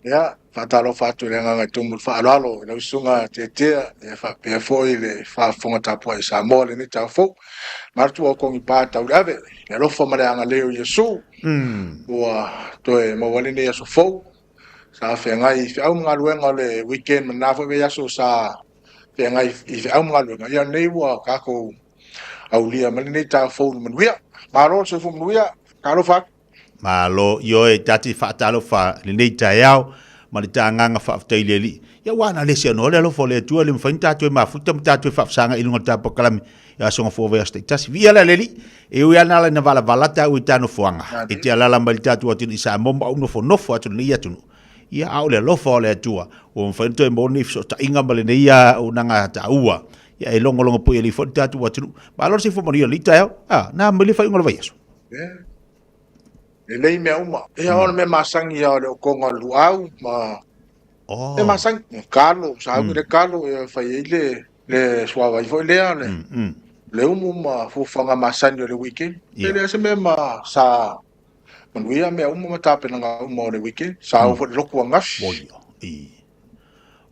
ya fatalo fatu le nga tumu falalo le usunga tete e fa pe foi le fa fonga tapo e sa mole ni tafo martu ko ngi pata ave le lo fo male nga le yesu wa to e mo wali ne yesu fo sa fe ngai fi au nga luenga le weekend na fo be yesu sa fe ngai fi au nga luenga ya nei wa ka ko au lia male ni tafo mun wia maro se fo mun wia ka lo fa malo yo e tati fatalo fa le nei taiao ma le tanganga fa taileli ya wana le se no le lo fo le tu le mfanta tu ma futa mta tu fa sanga ilunga tapo kalami ya songa fo ve sta tas via la leli e u yana la na vala vala ta u tano fuanga e te ala la malta tu atu isa momba uno fo no fo atu ni atu ia au le lo fo le tu o mfanta mo ni so ta inga male nei ya unanga ta ua ya e longo longo po ele fo tatu atu ba lo se fo mo ni li taiao na me le fa ngolo vai eso e lei mea uma e ona me masangi ia le konga luau ma e masang kalo sa le kalo e fai le suava i foi le le uma fu fanga masangi le weekend le se me ma sa manuia me uma tape na uma le weekend sa fu le ku ngas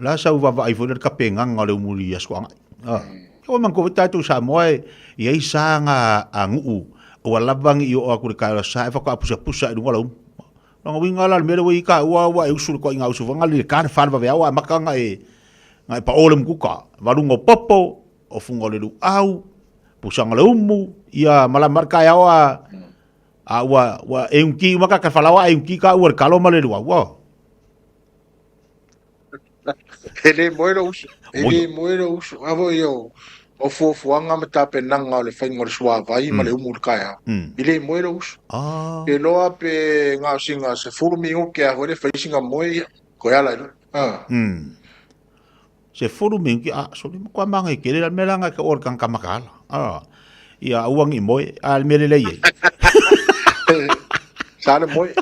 la sa uva vai fu le kapenga ngale umuri aswa o man ko tatu sa moe e isa nga angu o lavang io aku le kaila sa fa ka pusa i ngala no winga la mele wi ka wa e usul ko inga usul nga le kan fa va wa makanga e ngai pa olem kuka valungo popo o fungo le au pusanga le umu ia mala marka ya wa wa e unki maka ka fala wa e unki ka ur kalo male wa ele moiro usu avo yo o fuanga mata penanga le fainga sua vai ma le umu kaya ile moiro usu e loa pe nga singa se furmi o ke a hore faisinga moi ko ala se furmi ki so le ko manga ke le melanga ka or kan kamakala ia uang i moi al mele le ye sale moi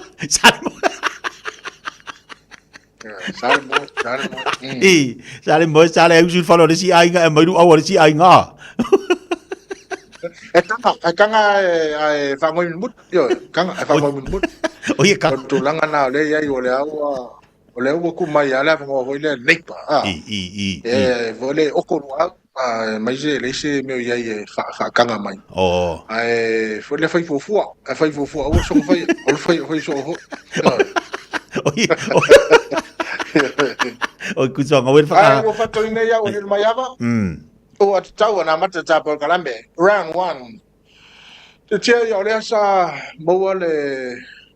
sale mo sale usul falo de si ainga e mai du awar si ainga kanga fa ngoi mut yo kanga fa ngoi mut o ye ka tulanga na le ya yo le awa o le wo ku mai ala fa ngoi le nepa vole o ko mai le se me ya fa kanga mai fo le fa fo o so fa so o kuso nga wen fa o fa to ine ya o le mai ava o at tau na mata tapo kalambe round 1 te tia ya le sa mo le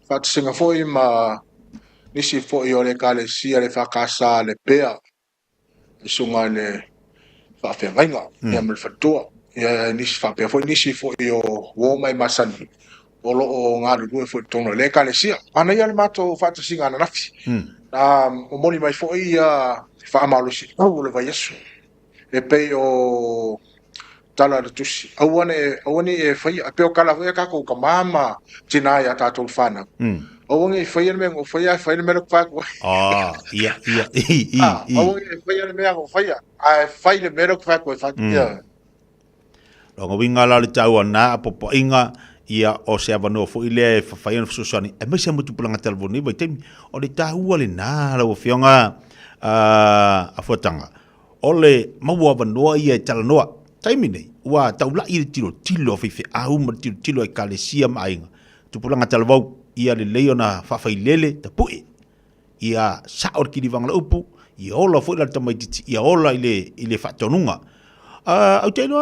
fa singa foi ma nisi foi o le kale sia le fa casa le pea sunga le fa fe vainga ya me fa to ya nisi fa pe foi nisi foi o wo mai masani o lo o nga lu foi tono le kale sia ana ya le mato fa singa na nafi o moni mai foi ya fa malo si o le vai yesu e pe o tala de tusi awone e fai a pe o kala foi ka ko ka mama tina ya ta tol fana awone e fai me o fai me fa ko ia awone e fai me o fai le me fa ko fa ya lo winga la le tau na popo inga ia o se avano fo ile fa fai no susani e me se mutu planga telefoni vai tem o le tau le na la o fionga a fotanga ole maua vanoa ia talanoa taimi nei wa taula i tilo fe au ma tilo e kalesia mainga tupulanga talvau ia le leona fa failele tapui ia saor ki divanga upu ia ola fo la tamaiti ia ola ile fa tonunga au telo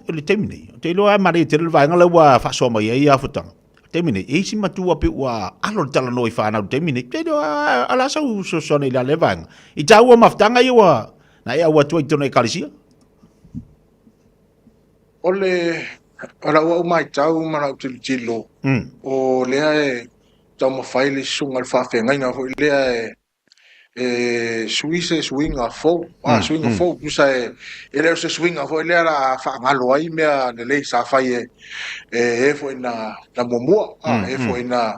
le taimi nei telo a mari telo va ngala wa fa so mai ia futanga taimi nei e si matua pe wa alo talanoa i fa na taimi nei telo ala sa so so nei la levanga i tau maftanga ia na ia watu i tona kalisia ole ala wa mai tau mana tilo o le ai tau ma faile sunga fa fe ngai na le suise swinga fo swinga fo usa ele se swinga fo le ara fa ngalo ai me le sa fa e fo na momua e fo na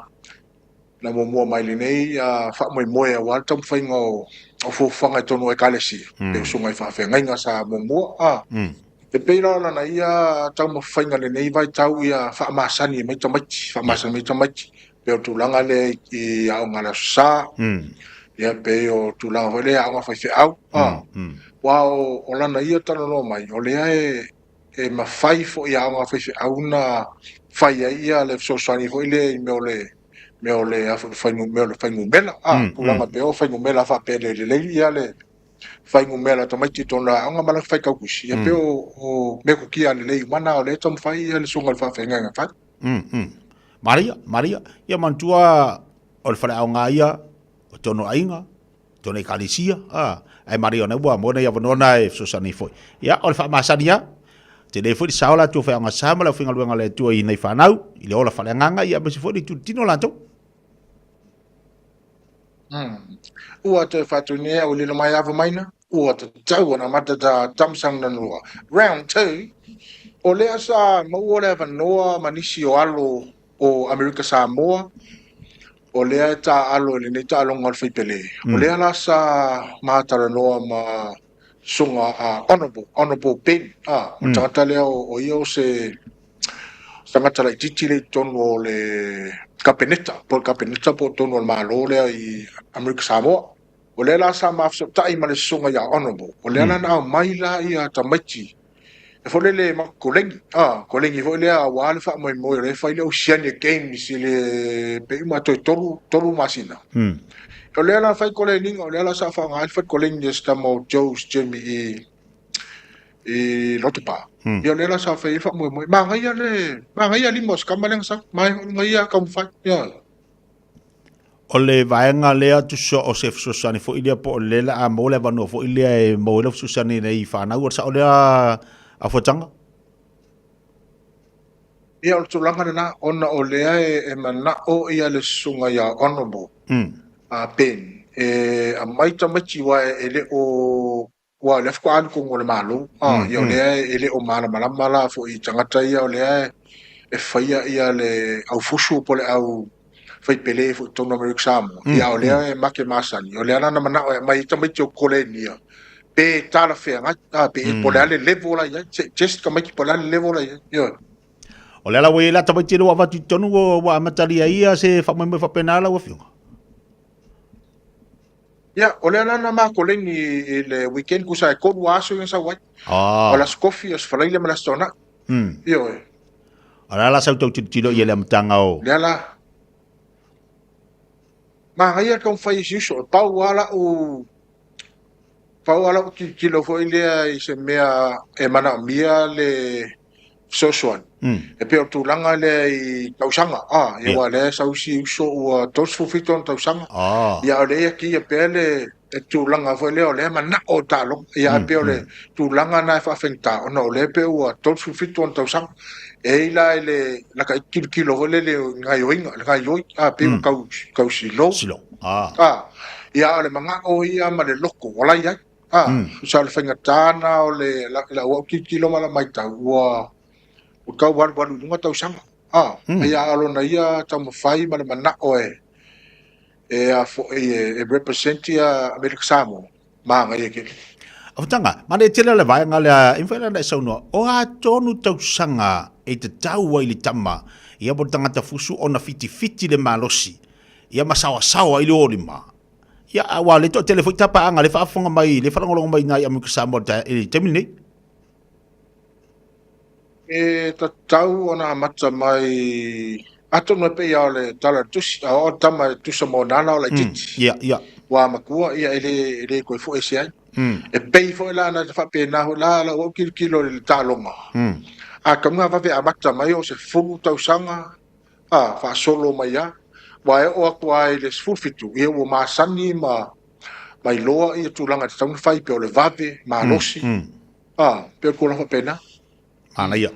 momua mai le nei fa moi wa tau fa ngo o fo fanga tono e kalesi e sunga fa fe ngai nga sa momua e peira na ia tau mo fainga le nei vai tau ia fa masani mai tamati fa masani mai tamati pe tu langa le i au ngala sa ia pe o tula ho le anga fai au wa o lana ia tano no mai o le e mafai fo ia anga fai au na fai ia le so sani fo ile me o le fai ngu mela kulanga pe o fai ngu mela fa pe le ia le fai ngu mela to mai ti tona anga mala fai ka kusi ia pe o me ko kia le mana o le tom fai ia le sungal fa fe nga fa Maria ia mantua o le fale au ngā ia o tono ainga tono i kalisia ai Maria na bua mona ia vanona e sosani foi ia o le fa masania te le foi saola tu fa nga sama la finga luenga le tu i nei fanau i le ola fale nganga ia besi foi tu tino lanto ua te fatunia o le mai ava maina ua te tau na mata da tamsang na noa round 2 o le asa mo o le vanoa manisi o alo o America Samoa o lea ta alo le nei ta longa fai pele o lea la sa matara noa ma sunga honorable Ben o tangata lea o io se tangata lai titi le tonu o le kapeneta po tonu o malo lea i America Samoa o lea la sa mafso tai ma le sunga ya honorable o lea na mai la ia tamaiti e fole le ma kolengi fole a wale fa mo re fa ile Oceania Games le pe ma toru masina o le la fa kolengi o le la sa fa ngal fa kolengi sta mo Joe's Jimmy e lotepa yo le la sa fa mo ma ngai ali mos kamaleng sa mai ngai ka fa ya o le vaenga lea tu so o se susani fo ile po le la mo le vano fo ile e mo le susani nei fa na o sa o le a fotanga ia o tulanga na ona o lea e mana o ia le sunga ya honorable a Ben a maita machi wa ele o wa le fko an ko le malo ia o lea ele o mala fo i tangata ia o lea e faia ia le au fusu po le au fai pele fo tono America Samoa ia o lea e make masani o lea na mana o maita machi o kolenia pe tala fe nga pe po le level la ya just ka mai po le level la yo o le la we la ta tiro wa tu tonu wa matari ia se fa mo fa penala wa fiu ya o le na ma ko le ni le weekend ku sa ko wa so sa wa o las coffee os fa le ma la stona yo ala la sa tu tiro ia le mtanga o le la ma ia ka fa isu so pa wala o Pauala kilo foi lea I se mea e mana mia le sosuan. E peo tūlanga le I tausanga. E wa le sausi uso ua tosfu fiton tausanga. Ia o lea ki e pea le e tūlanga foi lea o lea mana o talo. Ia peo le tūlanga na e whawhengta. Ona o lea peo ua tosfu fiton tausanga. E ila le laka kilo foi le ngai oinga. Ngai oi. Peo kau silo. Ia o le manga o ia ma le loko. Wala ia. Sa le whengatana o le la ua kilo mala mai tau ua o kau waru nunga tau sanga. Ia alo na ia tau mawhai ma le mana o e representi a America Samoa. Maa ngai e kiri. Awatanga, mana e tira le vai ngale inwhaila na saunua, o a tonu tau sanga e te tau wa ili tama, ia po tangata fusu o na fiti le malosi, ia masawa ili o lima. Ia awa le to telefoni tapa anga le whaafonga mai, le whanangolonga mai nai America Samoa e temine. E ta tau ona amata mai, ato no pe ia le tala tusi, o tama tusa mo nana o la titi. Ia. Wa makua ia ele koe fo ese ai. E pei fo la na fa pe na ho la o kilo le talonga. A kama va ve amata mai o se fu tau sanga. Fa solo mai ya. Wa e o kwa ile fu fitu e o masani mai loa i tulanga te tau fai pe o le vave ma losi. Pe ko la fa pena. Ana ia.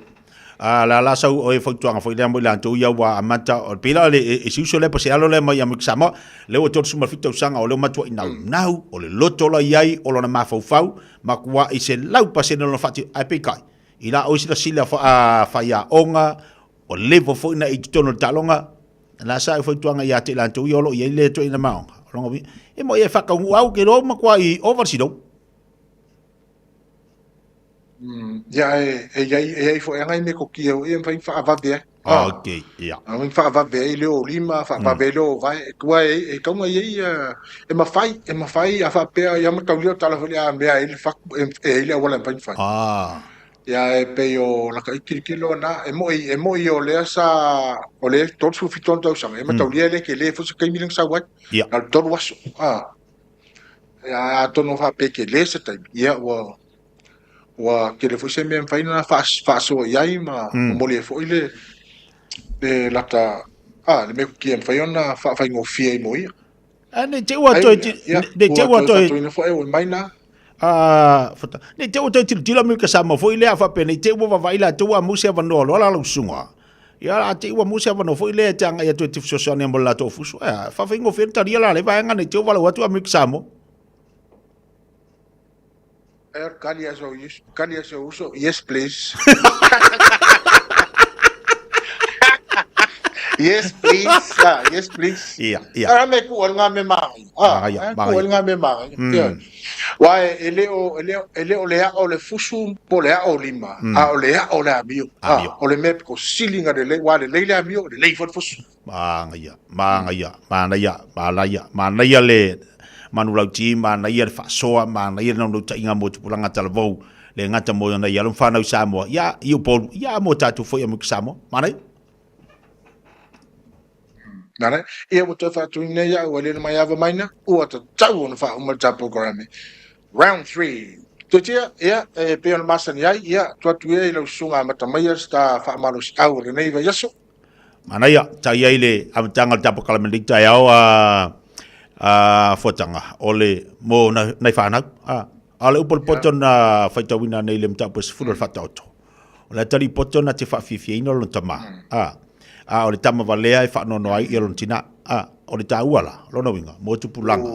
La sau o e fautuanga foi le mo la tu ia wa amata o pila le e siuso le pase alo le mai America Samoa le o totsu mafitu sanga o le matua inau o le loto la iai o lona mafau ma kua I se lau pase no fati ai pe kai ila o sila fa ia onga o levo foi na I tono talonga la sa fautuanga ia te la tu ia lo ia le to ina maonga longa vi e mo e fa ka au ke ro ma kua I oversido Ya e fo ngai me ko ki e fa fa va be Okay, yeah. ang fa va be le o lima fa va be lo vai kwa e ka mo e ma fai a fa pe ya ma tau tala fo ya me e fa e le wala pa fa ya e pe o la ka ki lo na e mo o le sa o le tot su fiton tau sa e ma tau le ke le fo se kai miling sa wa al tot was ya to no fa pe ke le se tai ya wa ke le fuse me fai na fa so yai ma mo le fo ile le lata le me ki em fai ona fa ngo fie mo ia ne te wa to ne te wa to ne fo e o mai na fata ne te wa to tila mi ka sama fo ile fa pe ne te wa va ila to wa musia va no lo la lu sunga ya la te wa musia va no fo ile tanga ya to tif so so ne mo la to fuso fa ngo fie ta ria la le va nga ne te wa la wa to mi ka samo Kali so uso yes please yes please yes please ara me ku nga me mai ku nga me mai wa ele o le fusu po le o lima o le amio o le me ko silinga de le wa le amio le fot fusu mangaya le manulau ti mana ia fa soa mana ia no ta inga mo tupulanga talvo le ngata mo na ia fa na samo ya io pol ya mo tatu foi mo samo mana nana ia mo te fa tu ne ya wale mai ava maina o ta tau no fa mo ta program round 3 to tia ia pe on masan ia tu e lo sunga mata mai sta fa malo au le nei va yaso mana ia ta ia ile am tangal tapo kala mendita ya fotanga ole mo na fana ale upol poton na faita wina nei lem tapos full fatato ole tari poton na te fa fifi no lo tama ole tama valea e fa no no ai elon tina ole ta uala lo no winga mo tu pulanga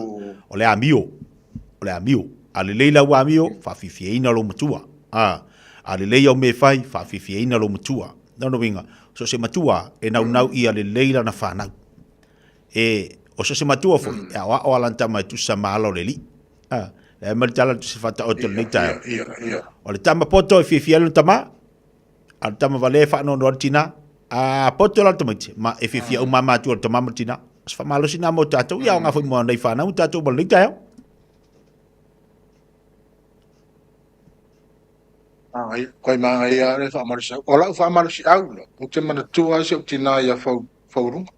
ole amio ale leila wa amio fa fifi no lo mutua ale leila me fai fa fifi no lo mutua no winga so se matua e nau ia le leila na fana o se matua fo ya wa o alanta mai tu sa malo le li e mer tala tu se fata o tele ta o le tama poto e fifielo tama al tama vale fa no nortina poto la tomati ma e fifia o mama tu tama martina se fa malo sina mo tato ya nga fo mo ndai fa na tato bo le ta koi ma ia le fa marisa o la fa marisi au o te mana tua se o tina ia fa runga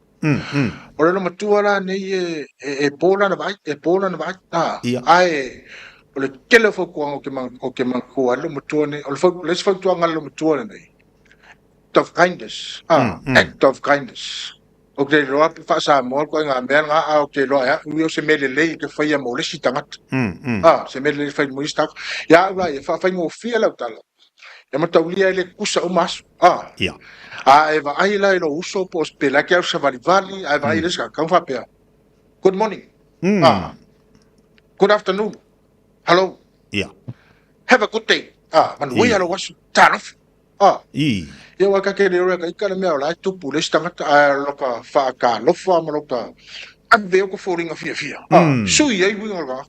ora no matua la nei e pola na vai ai o le kele fo ko ke man ko alo matua ne o le fo les fo tua ngalo matua nei of kindness act of kindness o ke lo fa sa mo ko nga me nga o ke lo ya u se mele le ke fa ya mo le sitangat se mele le fa mo istak ya va fa mo fia la tala ya mataulia le kusa o mas eva ai la lo uso pos pela que se vali ai vai les ka fa pe good morning good afternoon hello have a good day man we are was tanof ia wa ka ke le ka ikala me la tu pu le stanga lo ka fa ka lo fa mo lo ka a ve ko foring of fia su ia wi nga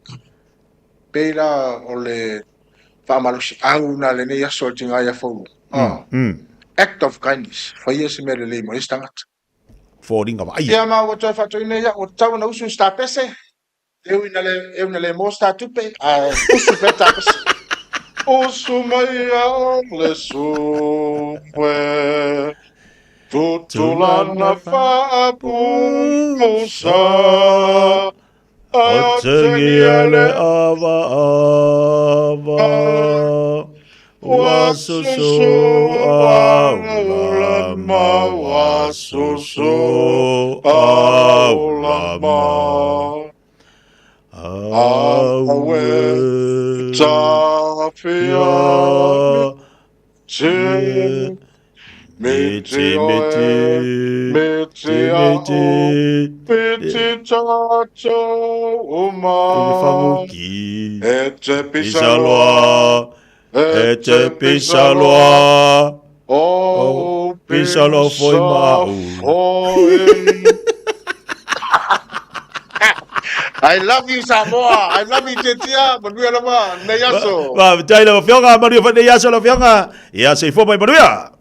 pela o le fa malo si au na le ne ya so tinga ya fo act of kindness fa ia se me le mo stanga foring of ai ia ma o to fa to ne ya o tau na usu sta pese eu na le mo sta tupe usu peta pese usu mai le su tutulana fa pusa Otengiele ava wasusu aulama wasusu aulama awe tafia miti tacho uma ete pisaloa o pisalo foi mau I love you Samoa. I love you Tetia. Manuia lama. Neyaso. Wa, jai la fionga, manu fa de yaso la fionga. Ya se fo mai manuia.